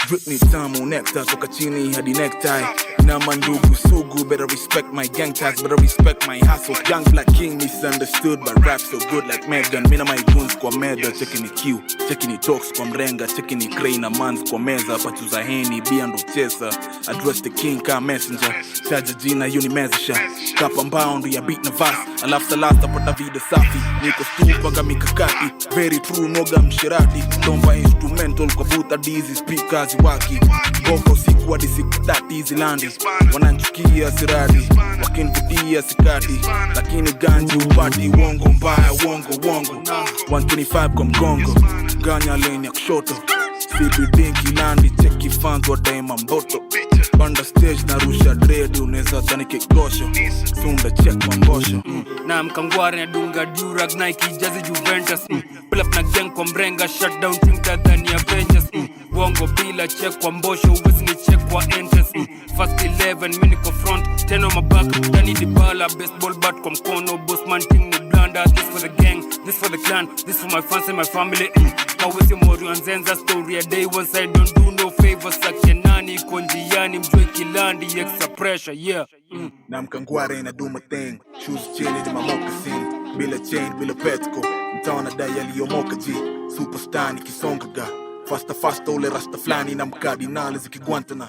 Drip ni tamu nectar toka chini hadi necktie. Na mandugu sugu, better respect my gang tags, better respect my hustle. Young black king misunderstood but rap so good like Megan. Mina my goons kwa meda, checking the Q, checking the talks kwa mrenga, checking the crane na mans kwa meza. Pachuza heni, bia ndo chesa. Address the king ka messenger. Chaja jina yuni mezisha. Kapa mbound ya beat na verse. Alafu salasa pata vida safi. Niko stu paga mikakati. Very true noga mshirati. Tomba instrumental kwa buta dizi speakers waki. Goko siku hadi siku tati zilandi. Wananchukia siradi. Wakinivutia sikati. Lakini ganji upati. Wongo mbaya wongo 125 kwa mgongo. Ganya lane ya kushoto. Sipi dinki landi. Cheki fans wa daima mboto. Banda stage na rusha dread. Uneza dhani kikosho. Sunda check mambosho. Na mkangware na dunga Durag Nike Jazzy Juventus. Pull up na gang kwa mrenga. Shutdown team tadhani Avengers. Wongo bila check kwa mbosho. Uwezi ni check kwa enters. First 11 mini kwa front 10 on my back. Dani Dibala baseball bat kwa mkono. Bossman ting ni blanda. This for the gang, this for the clan, this for my fans and my family. Kawezi mori wanzenza story a day one side. Don't do no favors. Sake nani konjiani mjue kilandi. Extra pressure, yeah. Na mkangware na do my thing. Shoes chini ni mamokasini. Bila chain, bila petko. Mtaona dai aliyomoka G. Superstar nikisongaga. Fasta ule rasta flani na mkardinali zikiguantana.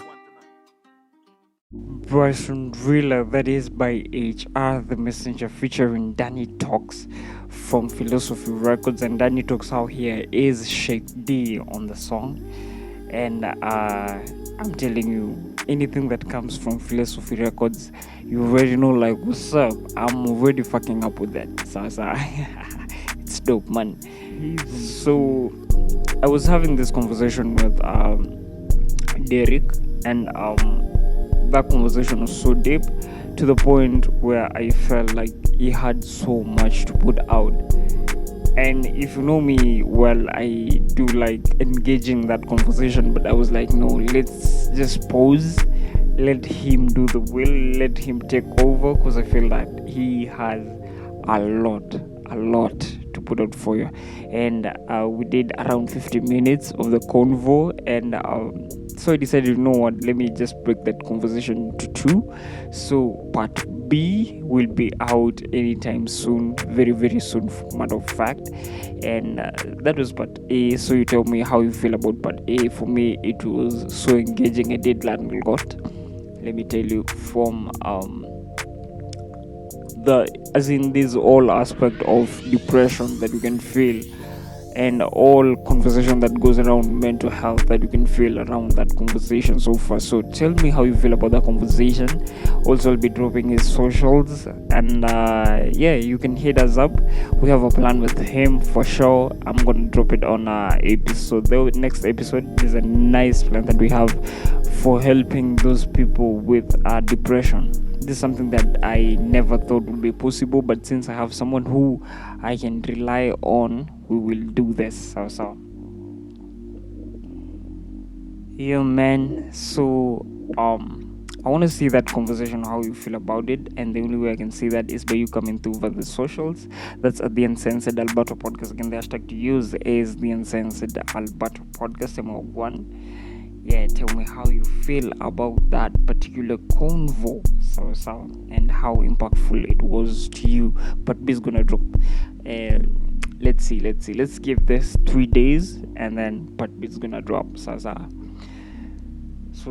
Bryson Driller, that is by HR The Messenger featuring Danny Talks from Philosophy Records. And Danny Talks out here is Sheikh D on the song. And I'm telling you, anything that comes from Philosophy Records, you already know like what's up. I'm already fucking up with that. So it's dope, man. So I was having this conversation with Derek, and that conversation was so deep to the point where I felt like he had so much to put out. And if you know me well, I do like engaging that conversation, but I was like, no, let's just pause, let him do the will, let him take over, because I feel that he has a lot to put out for you. And we did around 50 minutes of the convo, and so I decided, you know what, let me just break that conversation to 2. So part B will be out anytime soon, very very soon, matter of fact. And that was part A. So you tell me how you feel about part A. For me, it was so engaging. I did learn a lot, let me tell you, from as in this all aspect of depression that you can feel, and all conversation that goes around mental health that you can feel around that conversation so far. So tell me how you feel about that conversation. Also, I'll be dropping his socials, and yeah, you can hit us up. We have a plan with him for sure. I'm gonna drop it on episode. The next episode is a nice plan that we have for helping those people with depression. This is something that I never thought would be possible, but since I have someone who I can rely on, we will do this. So yeah, man. So I want to see that conversation, how you feel about it, and the only way I can see that is by you coming through over the socials. That's at the Uncensored Albato Podcast. Again, the hashtag to use is the Uncensored Albato Podcast. M1. Yeah, tell me how you feel about that particular convo, so and how impactful it was to you. But B's gonna drop. Let's see. Let's give this 3 days, and then Part B's gonna drop. So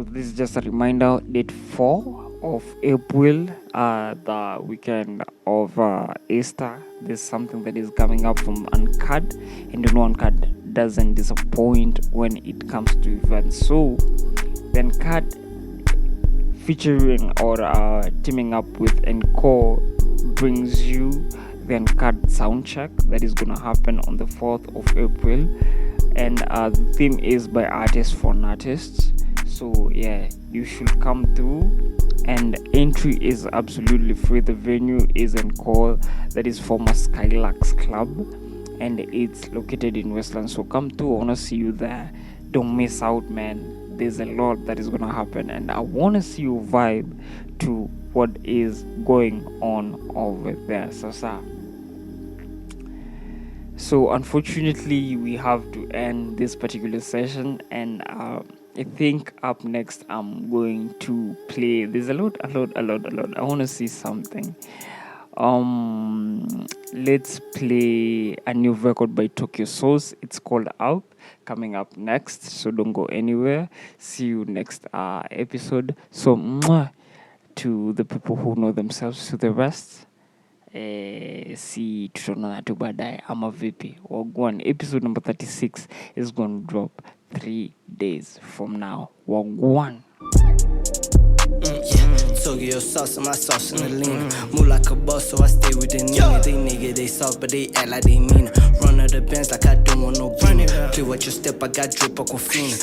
this is just a reminder. Date 4 of April, the weekend of Easter. There's something that is coming up from Uncut, and you know Uncut doesn't disappoint when it comes to events. So then Uncut featuring or teaming up with Encore brings you the Uncut soundcheck that is gonna happen on the 4th of April, and the theme is by artists for artists. So yeah, you should come through, and entry is absolutely free. The venue is Encore, that is former Skylarks Club, and it's located in Westland. So come through. I wanna see you there. Don't miss out, man. There's a lot that is gonna happen, and I wanna see you vibe to what is going on over there. So unfortunately we have to end this particular session, and I think up next I'm going to play. There's a lot. I want to see something. Let's play a new record by Tokyo Source. It's called Out, coming up next. So don't go anywhere. See you next episode. So to the people who know themselves, to the rest, see tutaonana tu baadaye ama vipi. Wagwan, episode number 36 is going to drop 3 days from now. Wagwan. Tokyo sauce and my sauce in the lean. Move like a boss, so I stay with the nigga. They nigga, they soft, but they act like they mean. Run out the bands like I don't want no bean. Play with your step, I got drip on coffee.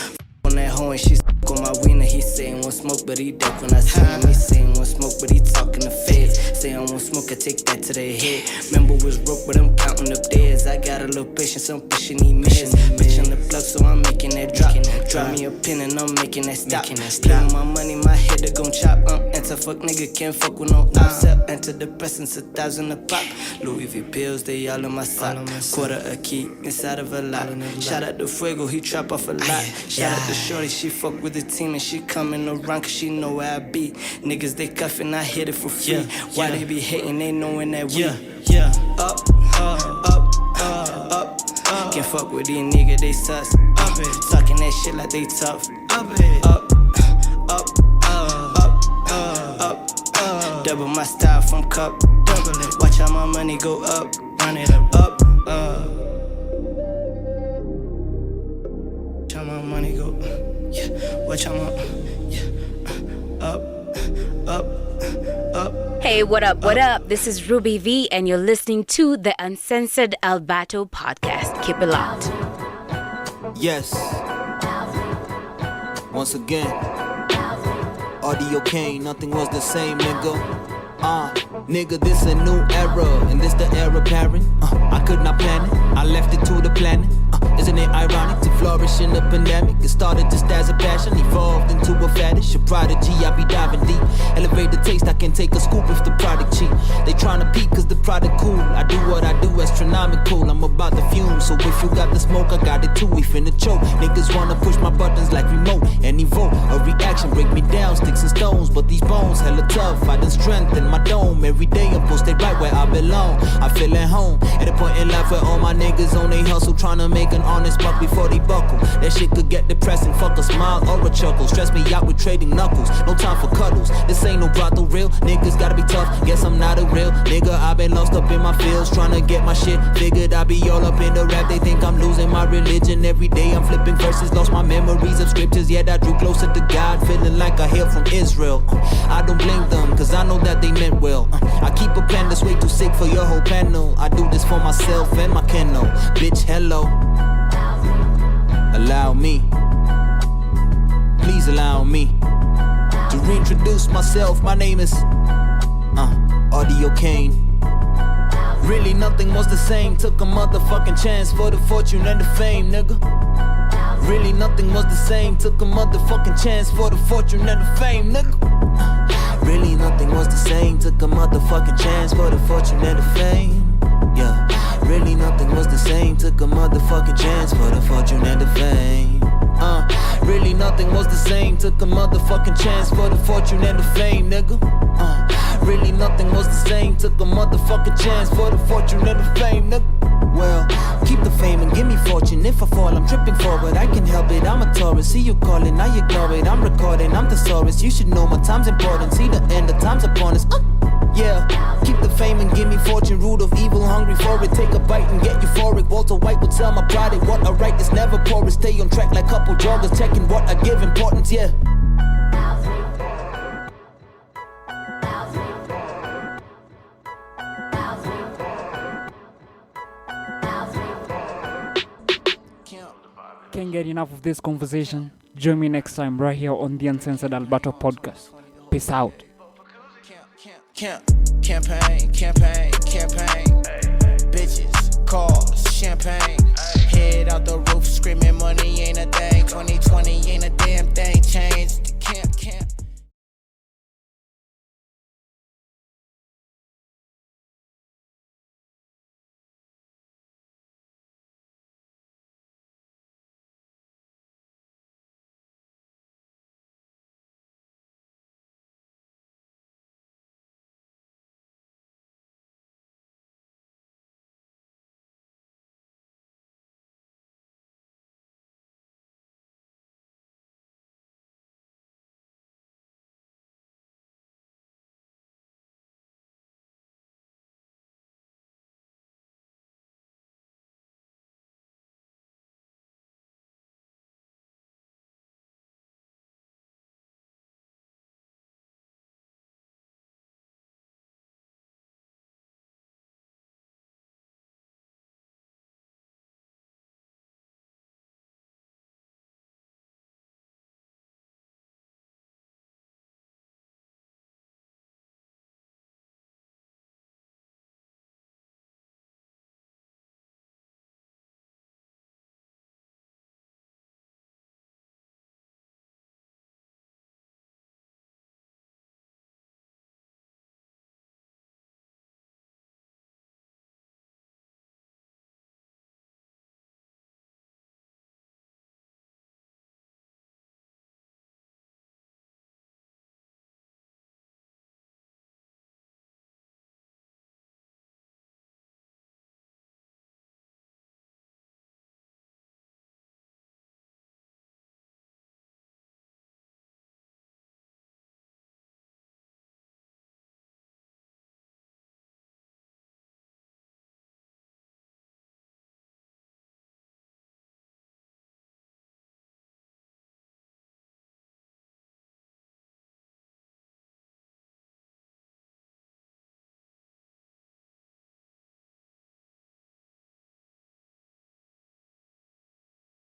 On that hoe and she on my wiener. He saying won't smoke, but he duck when I see him. He saying won't smoke, but he talking the feds. Say I won't smoke, I take that to their head. Remember was broke, but I'm counting up days. I got a little patience, I'm pushing these missions. Bitch on the plug, so I'm making that drop. Drop me a pin and I'm making that stop. Play with my money, my head they gon' chop. Enter fuck nigga, can't fuck with no upset. Enter the presence, 1,000 a pop. Louis V pills, they all in my sock. Quarter a key inside of a lot. Shout out to Fuego, he trap off a lot. Shout out to Shorty, she fuck with the team and she coming around cause she know where I be. Niggas they cuffin', I hit it for free. Why they be hating, they knowing that we up. Can't fuck with these niggas, they sus. Talking that shit like they tough. Up. Double my style from cup. Watch how my money go up. Run it up. Watch how my money go. Watch how my up. Hey, what up? This is Ruby V, and you're listening to the Uncensored Albato podcast. Keep it locked. Yes. Once again, audio came, nothing was the same, nigga. Nigga, this a new era, and this the era parent. I could not plan it, I left it to the planet. Isn't it ironic to flourish in the pandemic? It started just as a passion, evolved into a fetish. A prodigy, I be diving deep. Elevate the taste, I can take a scoop if the product cheap. They tryna peek cause the product cool. I do what I do, astronomical. I'm about the fumes, so if you got the smoke, I got it too. We finna choke. Niggas wanna push my buttons like remote. Any vote, a reaction, break me down, sticks and stones. But these bones, hella tough, I done strengthen my dome. Every day I'm posted right where I belong. I feel at home, at a point in life where all my niggas on they hustle, tryna make an honest buck before they buckle. That shit could get depressing, fuck a smile or a chuckle. Stress me out with trading knuckles, no time for cuddles. This ain't no brothel, real niggas gotta be tough. Guess I'm not a real nigga, I been lost up in my fields, tryna get my shit figured. I be all up in the rap, they think I'm losing my religion. Every day I'm flipping verses, lost my memories of scriptures. Yet I drew closer to God, feeling like I hail from Israel. I don't blame them, cause I know that they meant well. I keep a pen that's way too sick for your whole panel. I do this for myself and my kennel. Bitch, hello. Allow me, please allow me to reintroduce myself. My name is Audio Kane. Really nothing was the same. Took a motherfucking chance for the fortune and the fame, nigga. Really nothing was the same. Took a motherfucking chance for the fortune and the fame, nigga. Really nothing was the same. Took a motherfucking chance for the fortune and the fame. Yeah. Really nothing was the same. Took a motherfucking chance for the fortune and the fame. Really nothing was the same. Took a motherfucking chance for the fortune and the fame, nigga. Really nothing was the same. Took a motherfucking chance for the fortune and the fame, nigga. Well, keep the fame and give me fortune. If I fall, I'm tripping forward. I can help it, I'm a Taurus. See you calling, I ignore it. I'm recording, I'm thesaurus. You should know my time's important. See the end, the time's upon us. Yeah, keep the fame and give me fortune. Root of evil, hungry for it. Take a bite and get euphoric. Walter White would tell my product. What I write is never porous. Stay on track like couple joggers. Checking what I give importance, yeah. Can't get enough of this conversation. Join me next time right here on the Uncensored Albato podcast. Peace out. Campaign. Bitches, cars, champagne. Head out the roof, screaming money ain't a thing. 2020 ain't a thing.